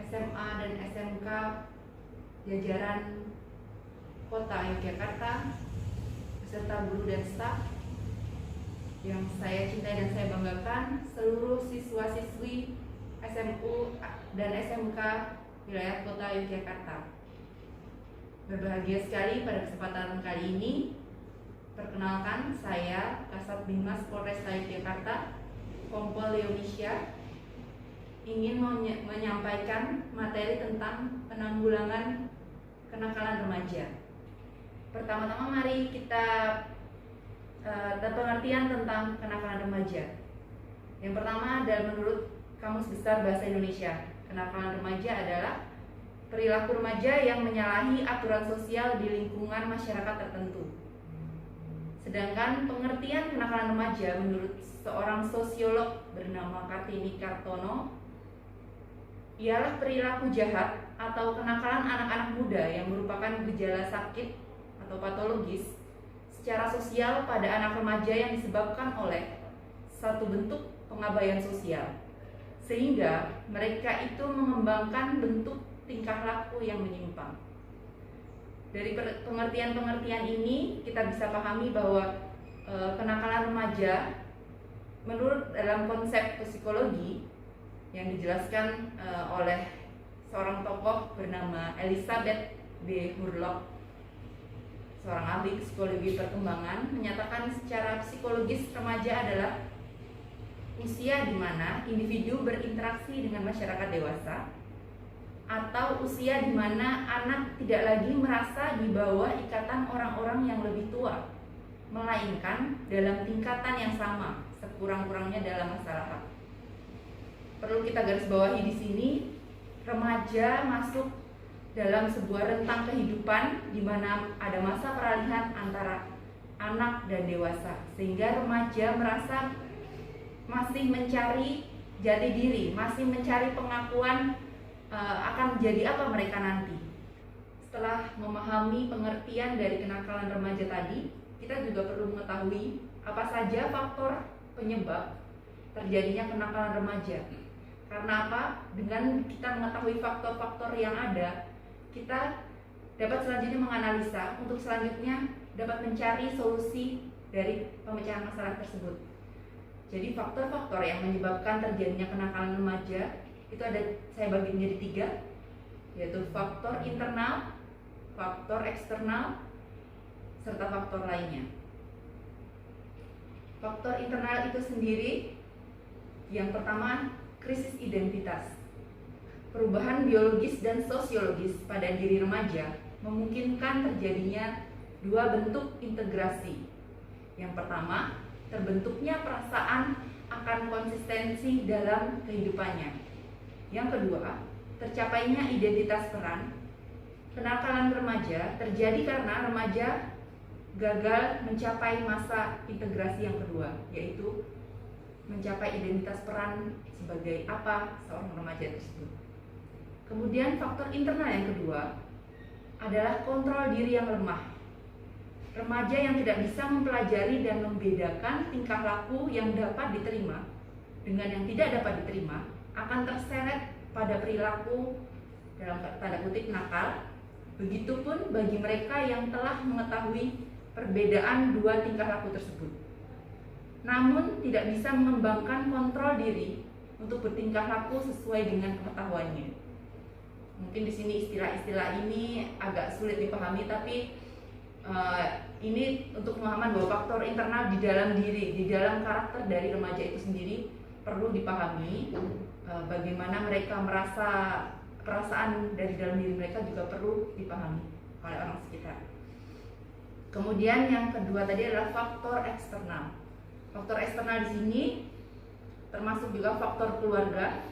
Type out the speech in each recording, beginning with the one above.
SMA dan SMK jajaran Kota Yogyakarta beserta guru dan staf yang saya cintai dan saya banggakan, seluruh siswa-siswi SMU dan SMK wilayah Kota Yogyakarta. Berbahagia sekali pada kesempatan kali ini. Perkenalkan, saya Kasat Binmas Polresta Yogyakarta, Kompol Leonisha, ingin menyampaikan materi tentang penanggulangan kenakalan remaja. Pertama-tama mari kita pengertian tentang kenakalan remaja. Yang pertama adalah menurut Kamus Besar Bahasa Indonesia, kenakalan remaja adalah perilaku remaja yang menyalahi aturan sosial di lingkungan masyarakat tertentu. Sedangkan pengertian kenakalan remaja menurut seorang sosiolog bernama Kartini Kartono ialah perilaku jahat atau kenakalan anak-anak muda yang merupakan gejala sakit atau patologis secara sosial pada anak remaja yang disebabkan oleh satu bentuk pengabaian sosial, sehingga mereka itu mengembangkan bentuk tingkah laku yang menyimpang. Dari pengertian-pengertian ini kita bisa pahami bahwa kenakalan remaja menurut dalam konsep psikologi yang dijelaskan oleh seorang tokoh bernama Elizabeth B. Murlock, seorang ahli psikologi perkembangan, menyatakan secara psikologis remaja adalah usia di mana individu berinteraksi dengan masyarakat dewasa, atau usia di mana anak tidak lagi merasa di bawah ikatan orang-orang yang lebih tua, melainkan dalam tingkatan yang sama, sekurang-kurangnya dalam masalah hak. Perlu kita garis bawahi di sini, remaja masuk dalam sebuah rentang kehidupan di mana ada masa peralihan antara anak dan dewasa, sehingga remaja merasa masih mencari jati diri, masih mencari pengakuan akan menjadi apa mereka nanti. Setelah memahami pengertian dari kenakalan remaja tadi, kita juga perlu mengetahui apa saja faktor penyebab terjadinya kenakalan remaja. Karena apa? Dengan kita mengetahui faktor-faktor yang ada, kita dapat selanjutnya menganalisa untuk selanjutnya dapat mencari solusi dari pemecahan masalah tersebut. Jadi faktor-faktor yang menyebabkan terjadinya kenakalan remaja itu ada, saya bagi menjadi 3, yaitu faktor internal, faktor eksternal, serta faktor lainnya. Faktor internal itu sendiri, yang pertama, krisis identitas. Perubahan biologis dan sosiologis pada diri remaja memungkinkan terjadinya 2 bentuk integrasi. Yang pertama, terbentuknya perasaan akan konsistensi dalam kehidupannya. Yang kedua, tercapainya identitas peran. Kenakalan remaja terjadi karena remaja gagal mencapai masa integrasi yang kedua, yaitu mencapai identitas peran sebagai apa seorang remaja tersebut. Kemudian faktor internal yang kedua adalah kontrol diri yang lemah. Remaja yang tidak bisa mempelajari dan membedakan tingkah laku yang dapat diterima dengan yang tidak dapat diterima akan terseret pada perilaku dalam tanda kutip nakal. Begitupun bagi mereka yang telah mengetahui perbedaan 2 tingkah laku tersebut, namun tidak bisa mengembangkan kontrol diri untuk bertingkah laku sesuai dengan pengetahuannya. Mungkin di sini istilah-istilah ini agak sulit dipahami, tapi ini untuk pemahaman bahwa faktor internal di dalam diri, di dalam karakter dari remaja itu sendiri perlu dipahami. Bagaimana mereka merasa, perasaan dari dalam diri mereka juga perlu dipahami oleh orang sekitar. Kemudian yang kedua tadi adalah faktor eksternal. Faktor eksternal di sini termasuk juga faktor keluarga.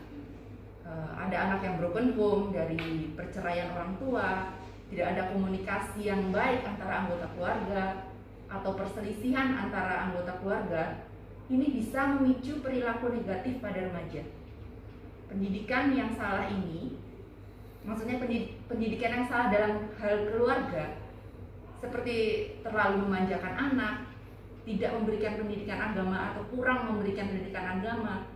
Ada anak yang broken home dari perceraian orang tua, tidak ada komunikasi yang baik antara anggota keluarga, atau perselisihan antara anggota keluarga. Ini bisa memicu perilaku negatif pada remaja. Pendidikan yang salah ini, maksudnya pendidikan yang salah dalam hal keluarga, seperti terlalu memanjakan anak, tidak memberikan pendidikan agama atau kurang memberikan pendidikan agama,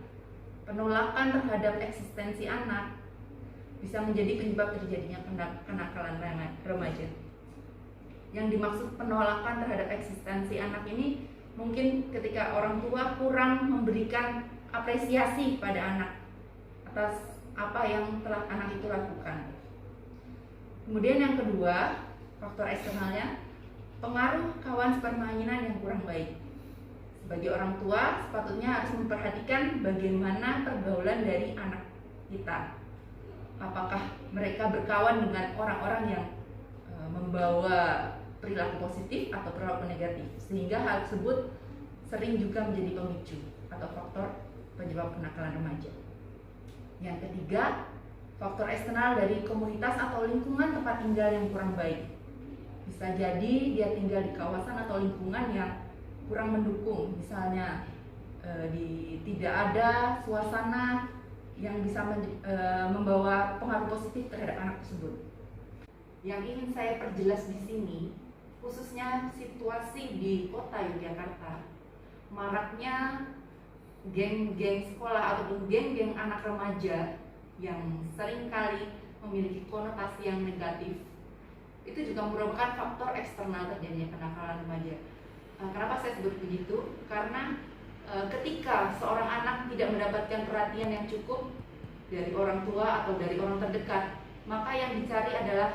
penolakan terhadap eksistensi anak, bisa menjadi penyebab terjadinya kenakalan remaja. Yang dimaksud penolakan terhadap eksistensi anak ini mungkin ketika orang tua kurang memberikan apresiasi pada anak atas apa yang telah anak itu lakukan. Kemudian yang kedua, faktor eksternalnya, pengaruh kawan sepermainan yang kurang baik. Sebagai orang tua, sepatutnya harus memperhatikan bagaimana pergaulan dari anak kita. Apakah mereka berkawan dengan orang-orang yang membawa perilaku positif atau perilaku negatif, sehingga hal tersebut sering juga menjadi pemicu atau faktor penyebab kenakalan remaja. Yang ketiga, faktor eksternal dari komunitas atau lingkungan tempat tinggal yang kurang baik. Bisa jadi dia tinggal di kawasan atau lingkungan yang kurang mendukung, misalnya tidak ada suasana yang bisa membawa pengaruh positif terhadap anak tersebut. Yang ingin saya perjelas di sini, khususnya situasi di kota Yogyakarta, maraknya geng-geng sekolah ataupun geng-geng anak remaja yang seringkali memiliki konotasi yang negatif, itu juga merupakan faktor eksternal terjadinya kenakalan remaja. Kenapa saya sebut begitu? Karena ketika seorang anak tidak mendapatkan perhatian yang cukup dari orang tua atau dari orang terdekat, maka yang dicari adalah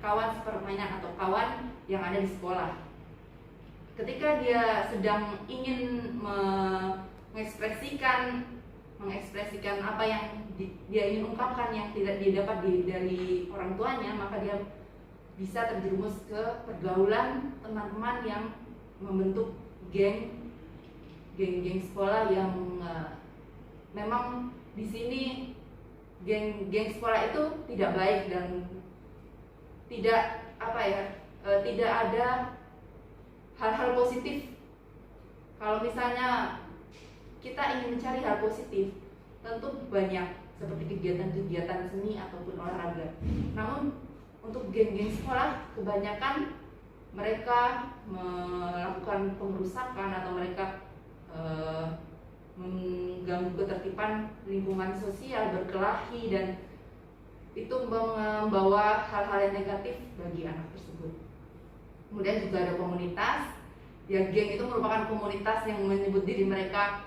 kawan sepermainan atau kawan yang ada di sekolah. Ketika dia sedang ingin mengekspresikan apa yang dia ingin ungkapkan yang tidak dia dapat dari orang tuanya, maka dia bisa terjerumus ke pergaulan teman-teman yang membentuk geng-geng sekolah yang memang di sini geng sekolah itu tidak baik dan tidak ada hal-hal positif. Kalau misalnya kita ingin mencari hal positif, tentu banyak seperti kegiatan-kegiatan seni ataupun olahraga. Namun untuk geng-geng sekolah kebanyakan mereka melakukan pengerusakan atau mereka mengganggu ketertiban lingkungan sosial, berkelahi, dan itu membawa hal-hal yang negatif bagi anak tersebut. Kemudian juga ada komunitas. Ya, geng itu merupakan komunitas yang menyebut diri mereka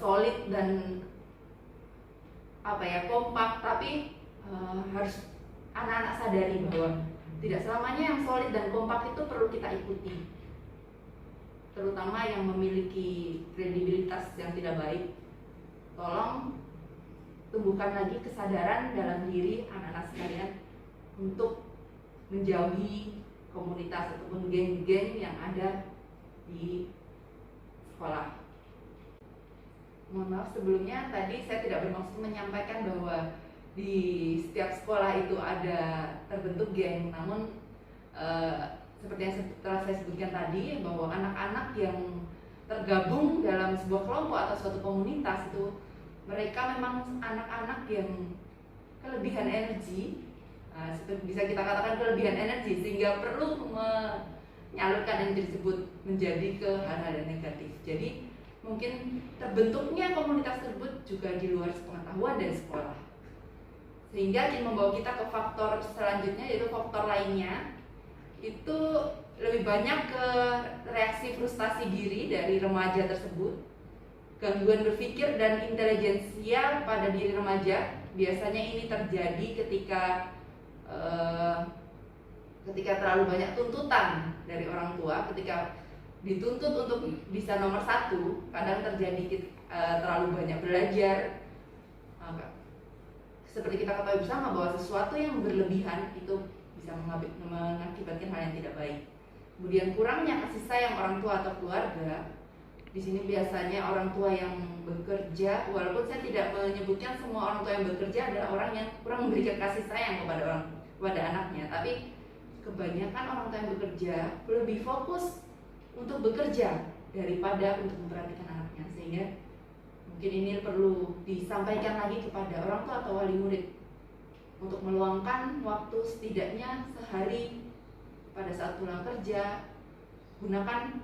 solid dan kompak, tapi harus anak-anak sadari bahwa tidak selamanya yang solid dan kompak itu perlu kita ikuti, terutama yang memiliki kredibilitas yang tidak baik. Tolong tumbuhkan lagi kesadaran dalam diri anak-anak sekalian untuk menjauhi komunitas ataupun geng-geng yang ada di sekolah. Mohon maaf sebelumnya, tadi saya tidak bermaksud menyampaikan bahwa di setiap sekolah itu ada terbentuk geng, namun seperti yang telah saya sebutkan tadi, bahwa anak-anak yang tergabung dalam sebuah kelompok atau suatu komunitas itu mereka memang anak-anak yang kelebihan energi, bisa kita katakan kelebihan energi, sehingga perlu menyalurkan energi tersebut menjadi ke hal-hal yang negatif. Jadi mungkin terbentuknya komunitas tersebut juga di luar pengetahuan dari sekolah, sehingga ini membawa kita ke faktor selanjutnya, yaitu faktor lainnya. Itu lebih banyak ke reaksi frustasi diri dari remaja tersebut, gangguan berpikir dan intelijensia pada diri remaja. Biasanya ini terjadi ketika terlalu banyak tuntutan dari orang tua. Ketika dituntut untuk bisa nomor 1, kadang terjadi terlalu banyak belajar. Seperti kita ketahui bersama bahwa sesuatu yang berlebihan itu bisa mengakibatkan hal yang tidak baik. Kemudian kurangnya kasih sayang orang tua atau keluarga. Di sini biasanya orang tua yang bekerja, walaupun saya tidak menyebutkan semua orang tua yang bekerja adalah orang yang kurang memberikan kasih sayang kepada anaknya, tapi kebanyakan orang tua yang bekerja lebih fokus untuk bekerja daripada untuk memperhatikan anaknya, sehingga mungkin ini perlu disampaikan lagi kepada orang tua atau wali murid untuk meluangkan waktu setidaknya sehari pada saat pulang kerja, gunakan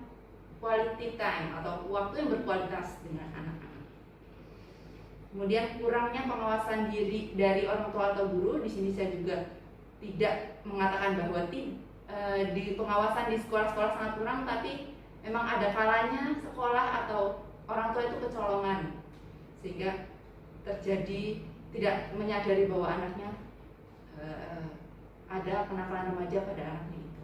quality time atau waktu yang berkualitas dengan anak-anak. Kemudian kurangnya pengawasan diri dari orang tua atau guru. Di sini saya juga tidak mengatakan bahwa di pengawasan di sekolah-sekolah sangat kurang, tapi memang ada kalanya sekolah atau orang tua itu kecolongan sehingga terjadi tidak menyadari bahwa anaknya ada kenakalan remaja pada anaknya itu.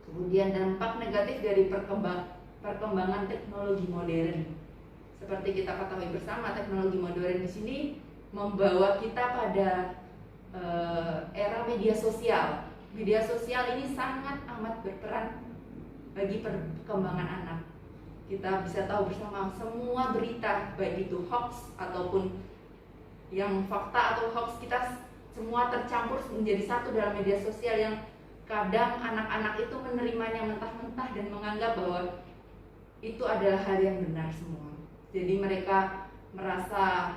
Kemudian dampak negatif dari perkembangan teknologi modern. Seperti kita ketahui bersama, teknologi modern di sini membawa kita pada era media sosial. Media sosial ini sangat amat berperan bagi perkembangan anak. Kita bisa tahu bersama semua berita, baik itu hoax ataupun yang fakta atau hoax, kita semua tercampur menjadi satu dalam media sosial yang kadang anak-anak itu menerimanya mentah-mentah dan menganggap bahwa itu adalah hal yang benar semua. Jadi mereka merasa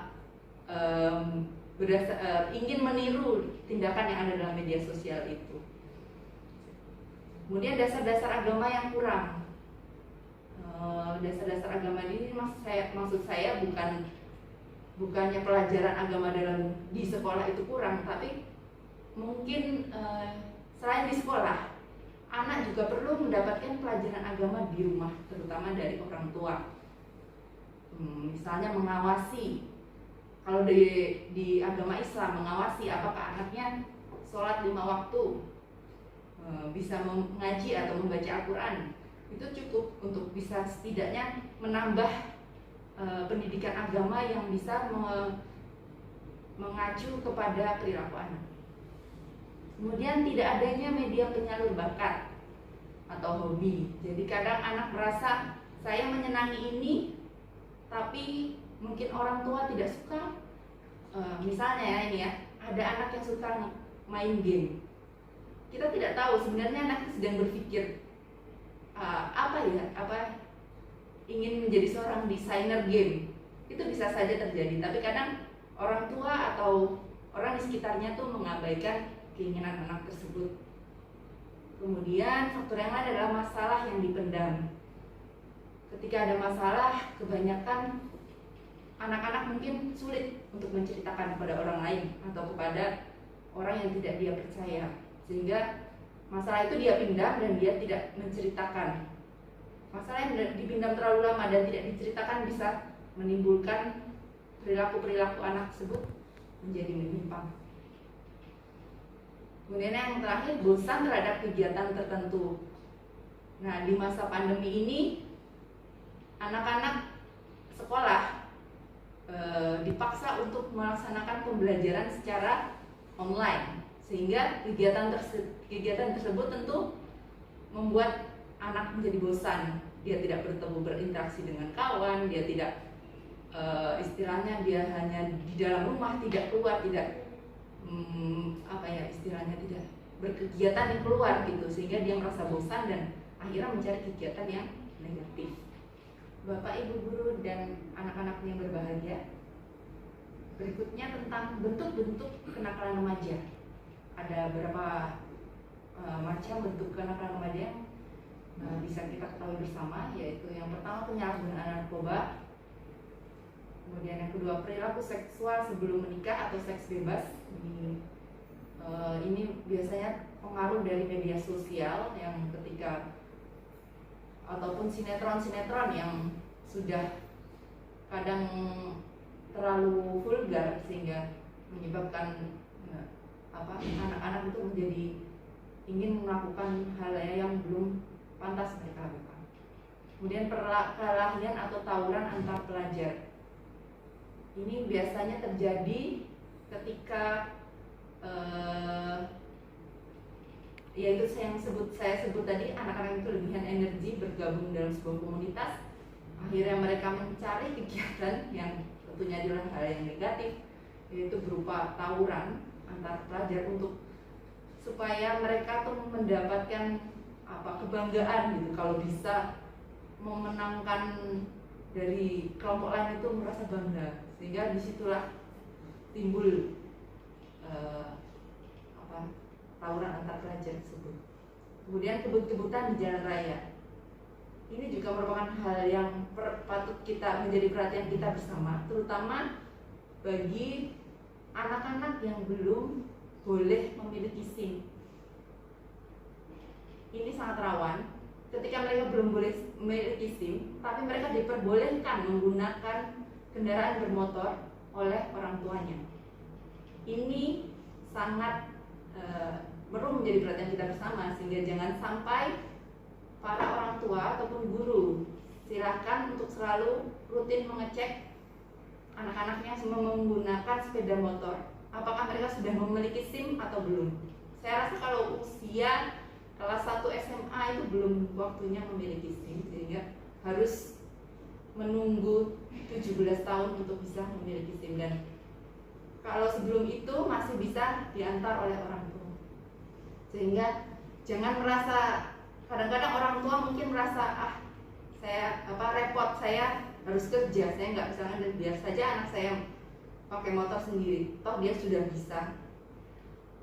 ingin meniru tindakan yang ada dalam media sosial itu. Kemudian dasar-dasar agama yang kurang. Dasar-dasar agama ini maksud saya bukannya pelajaran agama di sekolah itu kurang, tapi mungkin selain di sekolah, anak juga perlu mendapatkan pelajaran agama di rumah, terutama dari orang tua. Misalnya mengawasi, kalau di agama Islam, mengawasi apakah anaknya sholat 5 waktu, bisa mengaji atau membaca Al-Quran. Itu cukup untuk bisa setidaknya menambah pendidikan agama yang bisa mengacu kepada perilaku anak. Kemudian tidak adanya media penyalur bakat atau hobi. Jadi kadang anak merasa saya menyenangi ini, tapi mungkin orang tua tidak suka. Misalnya ya ini ya, ada anak yang suka main game. Kita tidak tahu sebenarnya anak sedang berpikir ingin menjadi seorang desainer game. Itu bisa saja terjadi, tapi kadang orang tua atau orang di sekitarnya tuh mengabaikan keinginan anak tersebut. Kemudian faktor yang lain adalah masalah yang dipendam. Ketika ada masalah, kebanyakan anak-anak mungkin sulit untuk menceritakan kepada orang lain atau kepada orang yang tidak dia percaya, sehingga masalah itu dia pendam dan dia tidak menceritakan. Masalah yang dipendam terlalu lama dan tidak diceritakan bisa menimbulkan perilaku anak tersebut menjadi menyimpang. Kemudian yang terakhir, bosan terhadap kegiatan tertentu. Nah, di masa pandemi ini anak-anak sekolah dipaksa untuk melaksanakan pembelajaran secara online, sehingga kegiatan tersebut tentu membuat anak menjadi bosan. Dia tidak berinteraksi dengan kawan, dia tidak istilahnya dia hanya di dalam rumah, tidak keluar, tidak tidak berkegiatan yang keluar gitu, sehingga dia merasa bosan dan akhirnya mencari kegiatan yang negatif. Bapak, Ibu guru dan anak-anak yang berbahagia, berikutnya tentang bentuk-bentuk kenakalan remaja. Ada beberapa macam bentuk kenakalan remaja yang bisa kita ketahui bersama, yaitu yang pertama penyalahgunaan narkoba, kemudian yang kedua perilaku seksual sebelum menikah atau seks bebas. Ini biasanya pengaruh dari media sosial yang ketika ataupun sinetron-sinetron yang sudah kadang terlalu vulgar sehingga menyebabkan anak-anak itu menjadi ingin melakukan hal yang belum pantas mereka lakukan. Kemudian perkelahian atau tawuran antar pelajar. Ini biasanya terjadi ketika yaitu saya sebut tadi, anak-anak itu kelebihan energi bergabung dalam sebuah komunitas. Akhirnya mereka mencari kegiatan yang tentunya adalah hal yang negatif, yaitu berupa tawuran antar pelajar supaya mereka tuh mendapatkan kebanggaan gitu, kalau bisa memenangkan dari kelompok lain itu merasa bangga, sehingga disitulah timbul tawuran antar pelajar tersebut. Kemudian kebut-kebutan di jalan raya. Ini juga merupakan hal yang patut kita menjadi perhatian kita bersama, terutama bagi anak-anak yang belum boleh memiliki SIM. Ini sangat rawan ketika mereka belum boleh memiliki SIM, tapi mereka diperbolehkan menggunakan kendaraan bermotor oleh orang tuanya. Ini sangat perlu menjadi perhatian kita bersama, sehingga jangan sampai para orang tua ataupun guru silakan untuk selalu rutin mengecek anak-anaknya semua menggunakan sepeda motor, apakah mereka sudah memiliki SIM atau belum. Saya rasa kalau usia kelas 1 SMA itu belum waktunya memiliki SIM, sehingga harus menunggu 17 tahun untuk bisa memiliki SIM, dan kalau sebelum itu masih bisa diantar oleh orang tua. Sehingga jangan merasa, kadang-kadang orang tua mungkin merasa saya repot, saya harus kerja, saya nggak bisa ngandelin, biar saja anak saya pakai motor sendiri, toh dia sudah bisa.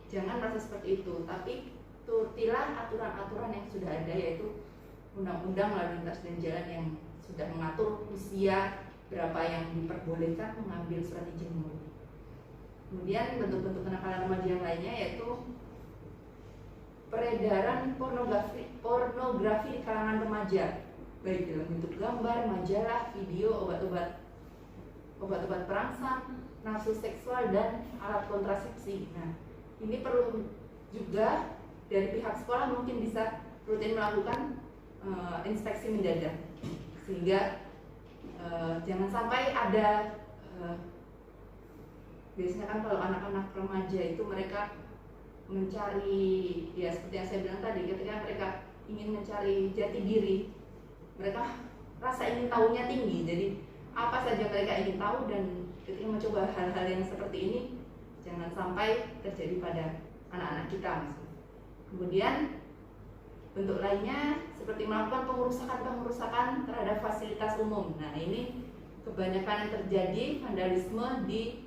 Jangan merasa seperti itu, tapi turutilah aturan-aturan yang sudah ada, yaitu undang-undang lalu lintas dan jalan yang sudah mengatur usia berapa yang diperbolehkan mengambil surat izin mengemudi. Kemudian bentuk-bentuk kenakalan remaja yang lainnya yaitu peredaran pornografi di kalangan remaja, baik dalam bentuk gambar, majalah, video, obat-obat perangsang, nafsu seksual, dan alat kontrasepsi. Nah, ini perlu juga dari pihak sekolah mungkin bisa rutin melakukan inspeksi mendadak, sehingga jangan sampai ada biasanya kan kalau anak-anak remaja itu mereka mencari, ya seperti yang saya bilang tadi, ketika mereka ingin mencari jati diri, mereka rasa ingin tahunya tinggi, jadi apa saja mereka ingin tahu, dan ketika mencoba hal-hal yang seperti ini jangan sampai terjadi pada anak-anak kita. Kemudian bentuk lainnya seperti melakukan pengerusakan terhadap fasilitas umum. Nah, ini kebanyakan yang terjadi vandalisme di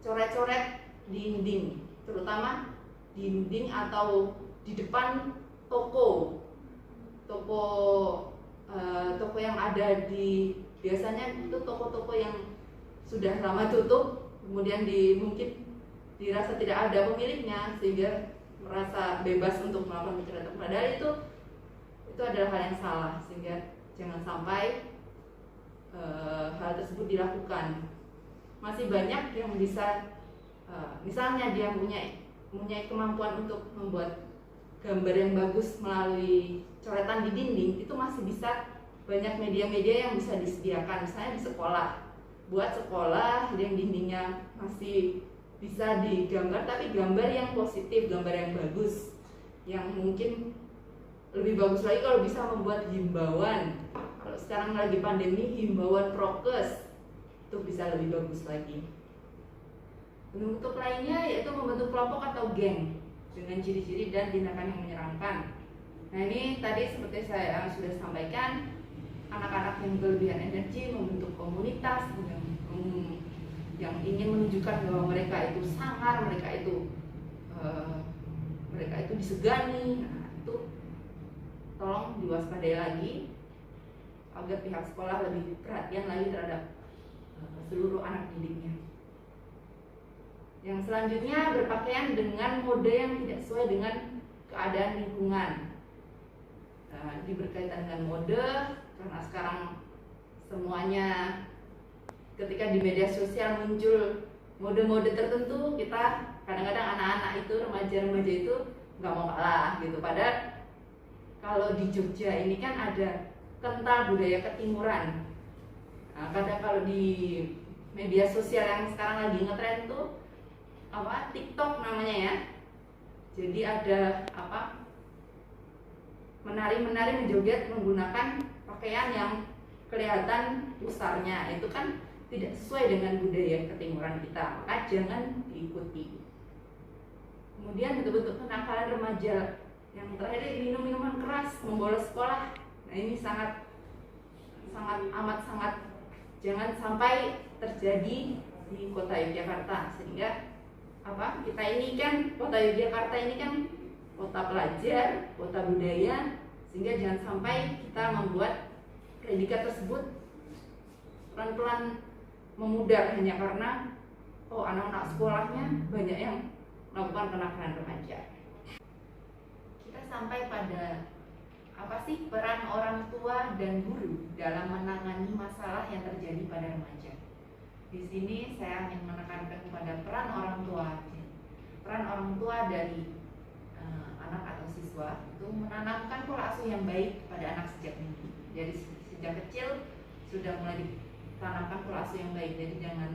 coret-coret dinding, terutama dinding atau di depan toko yang ada di, biasanya itu toko-toko yang sudah lama tutup, kemudian mungkin dirasa tidak ada pemiliknya sehingga merasa bebas untuk melakukan kejahatan. Padahal itu adalah hal yang salah, sehingga jangan sampai hal tersebut dilakukan. Masih banyak yang bisa misalnya dia mempunyai kemampuan untuk membuat gambar yang bagus melalui coretan di dinding, itu masih bisa banyak media-media yang bisa disediakan, misalnya di sekolah, buat sekolah yang dindingnya masih bisa digambar, tapi gambar yang positif, gambar yang bagus, yang mungkin lebih bagus lagi kalau bisa membuat himbauan. Kalau sekarang lagi pandemi, himbauan prokes itu bisa lebih bagus lagi. Bentuk lainnya yaitu membentuk kelompok atau geng dengan ciri-ciri dan tindakan yang menyeramkan. Nah, ini tadi seperti saya sudah sampaikan, anak-anak yang berlebihan energi membentuk komunitas yang ingin menunjukkan bahwa mereka itu sangar, mereka itu disegani. Nah, itu tolong diwaspadai lagi agar pihak sekolah lebih perhatian lagi terhadap seluruh anak didiknya. Yang selanjutnya, berpakaian dengan mode yang tidak sesuai dengan keadaan lingkungan. Ini berkaitan dengan mode, karena sekarang semuanya ketika di media sosial muncul mode-mode tertentu, kita kadang-kadang anak-anak itu, remaja-remaja itu nggak mau kalah gitu. Padahal kalau di Jogja ini kan ada kental budaya ketimuran. Nah, kadang kalau di media sosial yang sekarang lagi ngetren tuh TikTok namanya ya. Jadi ada menari-menari menjoget menggunakan pakaian yang kelihatan pusarnya. Itu kan tidak sesuai dengan budaya ketimuran kita, maka jangan diikuti. Kemudian bentuk-bentuk kenakalan remaja yang terakhir, minum minuman keras, membolos sekolah. Nah, ini sangat jangan sampai terjadi di kota Yogyakarta, sehingga kita ini kan, kota Yogyakarta ini kan kota pelajar, kota budaya, sehingga jangan sampai kita membuat predikat tersebut pelan-pelan memudar hanya karena oh anak-anak sekolahnya banyak yang melakukan kenakalan remaja. Kita sampai pada apa sih peran orang tua dan guru dalam menangani masalah yang terjadi pada remaja. Di sini saya ingin menekankan kepada peran orang tua. Peran orang tua dari anak atau siswa itu menanamkan pola asuh yang baik pada anak sejak dini. Jadi sejak kecil sudah mulai ditanamkan pola asuh yang baik. Jadi jangan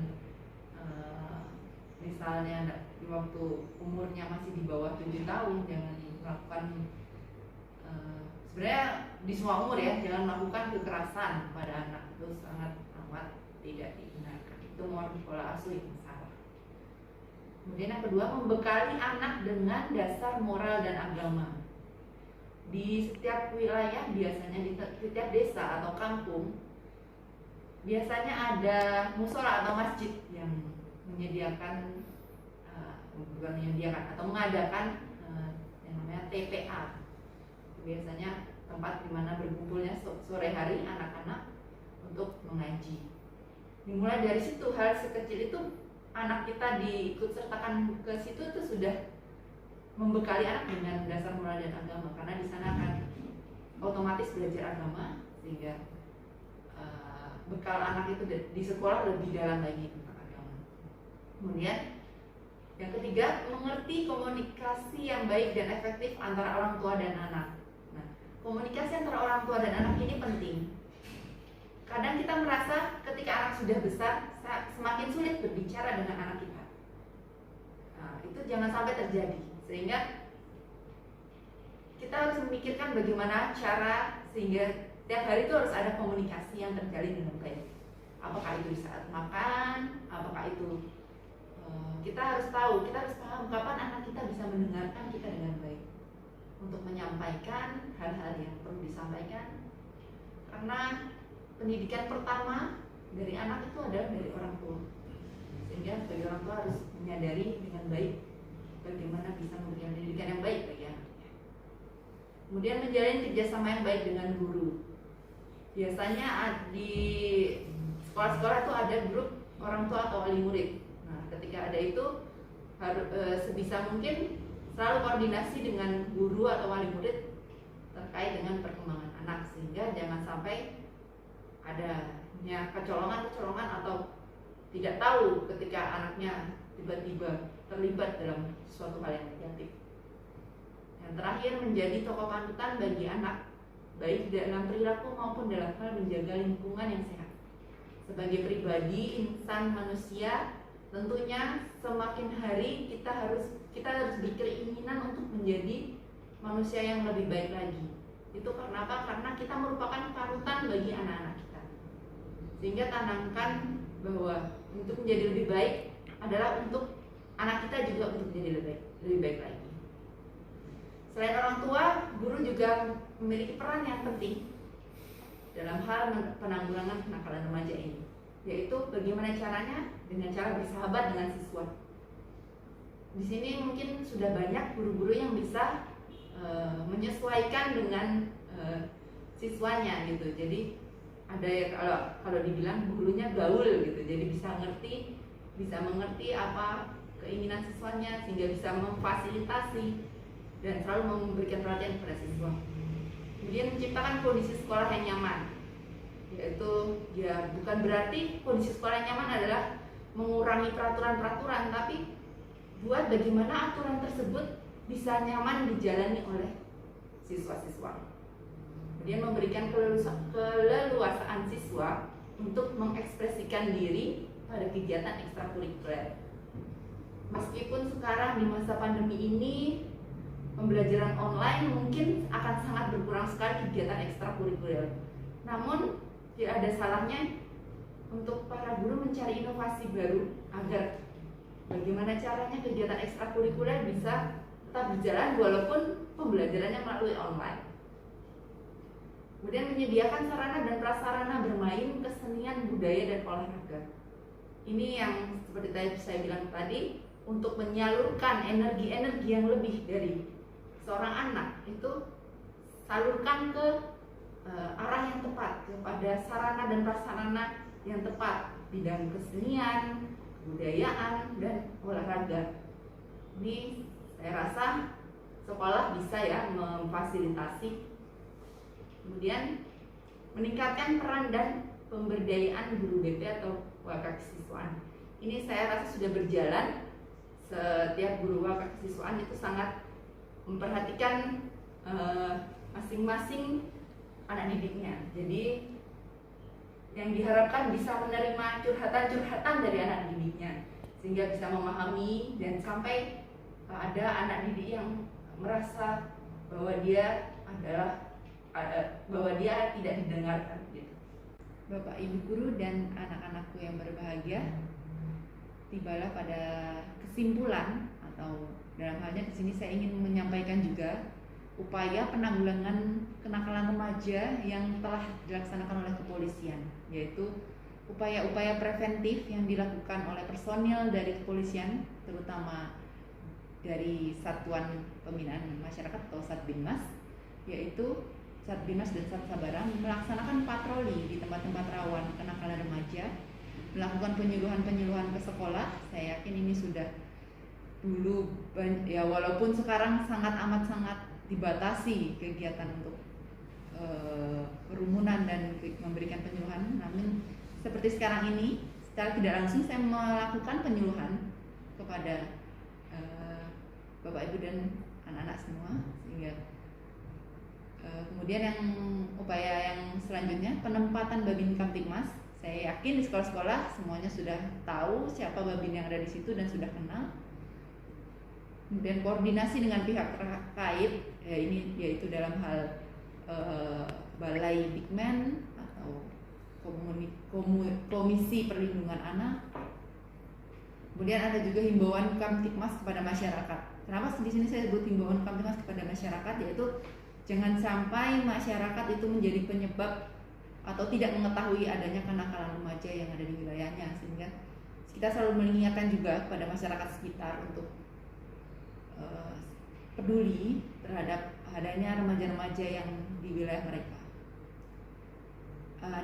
misalnya di waktu umurnya masih di bawah 7 tahun jangan melakukan sebenarnya di semua umur ya, jangan melakukan kekerasan pada anak, itu sangat amat tidak dibenarkan. Itu merupakan pola asuh yang salah. Kemudian yang kedua, membekali anak dengan dasar moral dan agama. Di setiap wilayah biasanya di setiap desa atau kampung biasanya ada musola atau masjid yang menyediakan bukan menyediakan atau mengadakan yang namanya TPA. Biasanya tempat di mana berkumpulnya sore hari anak-anak untuk mengaji. Dimulai dari situ, hal sekecil itu anak kita diikut sertakan ke situ itu sudah membekali anak dengan dasar moral dan agama, karena di sana akan otomatis belajar agama sehingga bekal anak itu di sekolah lebih dalam lagi tentang agama. Kemudian yang ketiga, mengerti komunikasi yang baik dan efektif antara orang tua dan anak. Nah, komunikasi antara orang tua dan anak ini penting. Kadang kita merasa ketika anak sudah besar semakin sulit berbicara dengan anak kita. Nah, itu jangan sampai terjadi, sehingga kita harus memikirkan bagaimana cara sehingga tiap hari itu harus ada komunikasi yang terjalin dengan baik. Apakah itu di saat makan, apakah itu kita harus tahu, kita harus paham kapan anak kita bisa mendengarkan kita dengan baik untuk menyampaikan hal-hal yang perlu disampaikan. Karena pendidikan pertama dari anak itu adalah dari orang tua, sehingga sebagai orang tua harus menyadari dengan baik bagaimana bisa memberikan pendidikan yang baik bagi anaknya. Kemudian menjalin kerjasama yang baik dengan guru. Biasanya di sekolah-sekolah itu ada grup orang tua atau wali murid. Nah, ketika ada itu harus sebisa mungkin selalu koordinasi dengan guru atau wali murid terkait dengan perkembangan anak, sehingga jangan sampai adanya kecolongan atau tidak tahu ketika anaknya tiba-tiba terlibat dalam suatu hal yang negatif. Yang terakhir, menjadi tokoh panutan bagi anak, baik dalam perilaku maupun dalam hal menjaga lingkungan yang sehat. Sebagai pribadi, insan manusia, tentunya semakin hari kita harus berkeinginan untuk menjadi manusia yang lebih baik lagi. Itu karena apa? Karena kita merupakan panutan bagi anak-anak kita. Sehingga tanamkan bahwa untuk menjadi lebih baik adalah untuk anak kita juga untuk menjadi lebih baik lagi. Selain orang tua, guru juga memiliki peran yang penting dalam hal penanggulangan kenakalan remaja ini, yaitu bagaimana caranya dengan cara bersahabat dengan siswa. Di sini mungkin sudah banyak guru-guru yang bisa menyesuaikan dengan siswanya gitu. Jadi ada ya kalau dibilang gurunya gaul gitu, jadi bisa mengerti apa keinginan siswanya sehingga bisa memfasilitasi dan selalu memberikan perhatian kepada siswa. Kemudian menciptakan kondisi sekolah yang nyaman, yaitu ya bukan berarti kondisi sekolah yang nyaman adalah mengurangi peraturan-peraturan, tapi buat bagaimana aturan tersebut bisa nyaman dijalani oleh siswa-siswa. Kemudian memberikan keleluasaan siswa untuk mengekspresikan diri pada kegiatan ekstrakurikuler. Meskipun sekarang di masa pandemi ini pembelajaran online mungkin akan sangat berkurang sekali kegiatan ekstrakurikuler. Namun tidak ada salahnya untuk para guru mencari inovasi baru agar bagaimana caranya kegiatan ekstrakurikuler bisa tetap berjalan walaupun pembelajarannya melalui online. Kemudian menyediakan sarana dan prasarana bermain, kesenian, budaya, dan olahraga. Ini yang seperti saya bilang tadi, untuk menyalurkan energi-energi yang lebih dari seorang anak itu salurkan ke arah yang tepat, kepada sarana dan prasarana yang tepat, bidang kesenian, kebudayaan, dan olahraga. Ini saya rasa sekolah bisa ya memfasilitasi. Kemudian meningkatkan peran dan pemberdayaan guru BP atau wakil kesiswaan. Ini saya rasa sudah berjalan. Setiap guru wakil kesiswaan itu sangat memperhatikan masing-masing anak didiknya. Jadi yang diharapkan bisa menerima curhatan-curhatan dari anak didiknya, sehingga bisa memahami dan sampai ada anak didik yang merasa bahwa dia tidak didengarkan gitu. Bapak Ibu guru dan anak-anakku yang berbahagia, tibalah pada kesimpulan, atau dalam halnya di sini saya ingin menyampaikan juga upaya penanggulangan kenakalan remaja yang telah dilaksanakan oleh kepolisian, yaitu upaya-upaya preventif yang dilakukan oleh personil dari kepolisian, terutama dari Satuan Pembinaan Masyarakat atau Satbinmas, yaitu Satbinmas dan Satsabara melaksanakan patroli di tempat-tempat rawan kenakalan remaja, melakukan penyuluhan-penyuluhan ke sekolah. Saya yakin ini sudah dulu ya, walaupun sekarang sangat dibatasi kegiatan untuk kerumunan dan memberikan penyuluhan, namun seperti sekarang ini secara tidak langsung saya melakukan penyuluhan kepada Bapak Ibu dan anak-anak semua, sehingga kemudian yang upaya yang selanjutnya penempatan Babin Kamtibmas. Saya yakin di sekolah-sekolah semuanya sudah tahu siapa babin yang ada di situ dan sudah kenal. Kemudian koordinasi dengan pihak terkait, ini yaitu dalam hal balai Dikmen atau komisi perlindungan anak. Kemudian ada juga himbauan Kamtibmas kepada masyarakat. Kenapa di sini saya sebut himbauan Kamtibmas kepada masyarakat, yaitu jangan sampai masyarakat itu menjadi penyebab atau tidak mengetahui adanya kenakalan remaja yang ada di wilayahnya, sehingga kita selalu mengingatkan juga kepada masyarakat sekitar untuk peduli terhadap adanya remaja-remaja yang di wilayah mereka.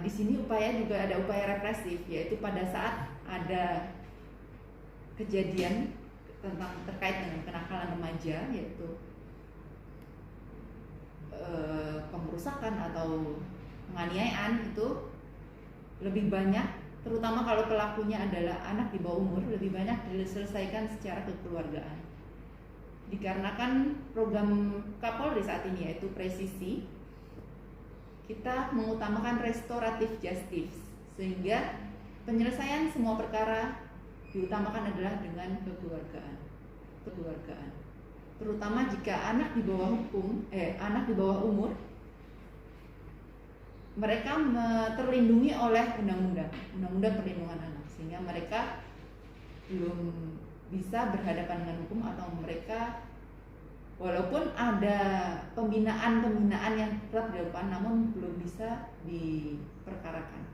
Di sini juga ada upaya represif, yaitu pada saat ada kejadian terkait dengan kenakalan remaja, yaitu pengrusakan atau penganiayaan, itu lebih banyak, terutama kalau pelakunya adalah anak di bawah umur, lebih banyak diselesaikan secara kekeluargaan. Dikarenakan program Kapolri saat ini yaitu presisi, kita mengutamakan restoratif justice, sehingga penyelesaian semua perkara diutamakan adalah dengan kekeluargaan. Terutama jika anak di bawah umur, mereka terlindungi oleh undang-undang perlindungan anak, sehingga mereka belum bisa berhadapan dengan hukum, atau mereka walaupun ada pembinaan yang telah dilakukan namun belum bisa diperkarakan.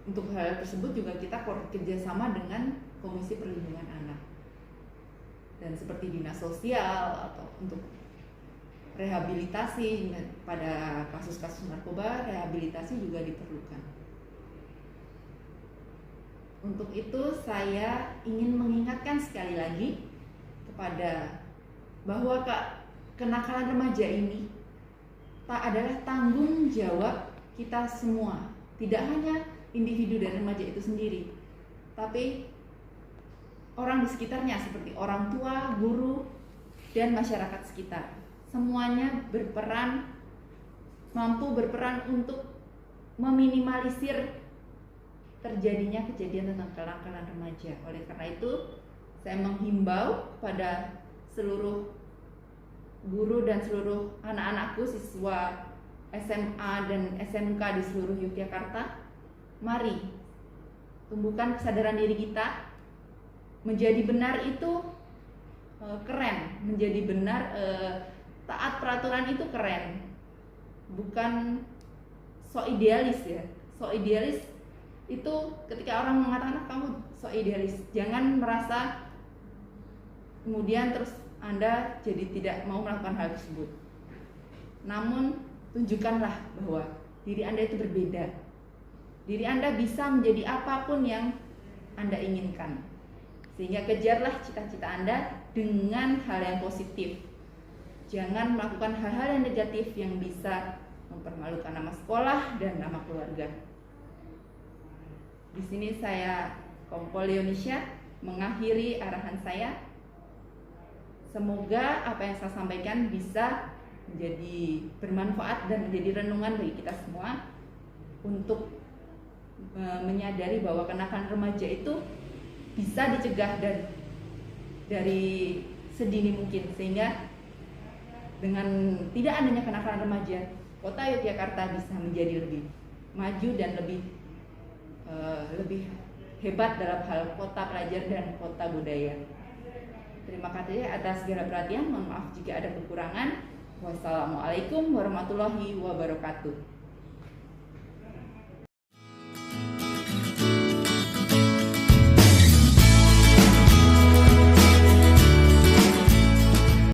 Untuk hal tersebut juga kita kerjasama dengan Komisi Perlindungan Anak, dan seperti dinas sosial atau untuk rehabilitasi pada kasus-kasus narkoba, rehabilitasi juga diperlukan. Untuk itu saya ingin mengingatkan sekali lagi kepada bahwa kenakalan remaja ini adalah tanggung jawab kita semua, tidak hanya individu dan remaja itu sendiri, tapi orang di sekitarnya seperti orang tua, guru, dan masyarakat sekitar. Semuanya mampu berperan untuk meminimalisir terjadinya kejadian tentang kenakalan remaja. Oleh karena itu, saya menghimbau pada seluruh guru dan seluruh anak-anakku, siswa SMA dan SMK di seluruh Yogyakarta, mari tumbuhkan kesadaran diri kita. Menjadi benar itu keren, menjadi benar taat peraturan itu keren, bukan so idealis ya. So idealis itu ketika orang mengatakan kamu so idealis, jangan merasa kemudian terus Anda jadi tidak mau melakukan hal tersebut. Namun tunjukkanlah bahwa diri Anda itu berbeda. Diri Anda bisa menjadi apapun yang Anda inginkan. Sehingga kejarlah cita-cita Anda dengan hal yang positif. Jangan melakukan hal-hal yang negatif yang bisa mempermalukan nama sekolah dan nama keluarga. Di sini saya, Kompol Leonisha, mengakhiri arahan saya. Semoga apa yang saya sampaikan bisa menjadi bermanfaat dan menjadi renungan bagi kita semua untuk menyadari bahwa kenakalan remaja itu bisa dicegah dan dari sedini mungkin, sehingga dengan tidak adanya kenakalan remaja, kota Yogyakarta bisa menjadi lebih maju dan lebih hebat dalam hal kota pelajar dan kota budaya. Terima kasih atas segala perhatian. Mohon maaf jika ada kekurangan. Wassalamualaikum warahmatullahi wabarakatuh.